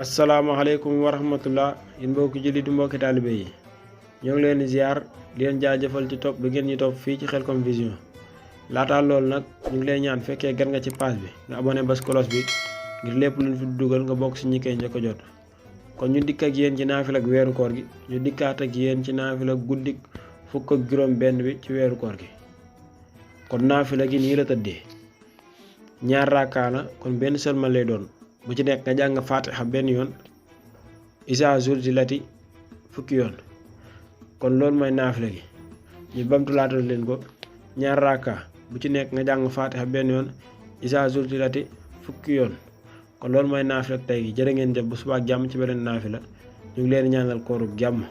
asalaamaaleykum wa rahmatullah yéen mbokki jullit di mbokki taalibe yi ñoo ngi leen di ziar di leen jaajëfal ci topp bi ngeen ñu topp fii ci Khelcom Vision laataa loolu nag ñu ngi lay ñaan fekkee gan nga ci page bi nga abonné bas cloche bi ngir lépp luñ fi dugal nga bokk si ñi koy njëkk a jot. kon ñu dikk ak yéen ci naafila ak weeru koor gi ñu dikkaat ak yéen ci naafila guddik fukk ak juróom benn bi ci weeru koor gi. kon naafila gi nii la tëddee ñaar rakkaa la kon benn sëlmal lay doon bu ci nekk nga jàng faatiha benn yoon izaa zulzilati fukki yoon. kon loolu mooy naafila gi ñu bamtulaatal leen ko ñaar rakka bu ci nekk nga jàng faatiha benn yoon izaa zulzilati fukki yoon. kon loolu mooy naafila tey gi jërë ngeen jëf bu subaa jàmm ci beneen naafila ñu ngi leen ñaanal kooru jàmm.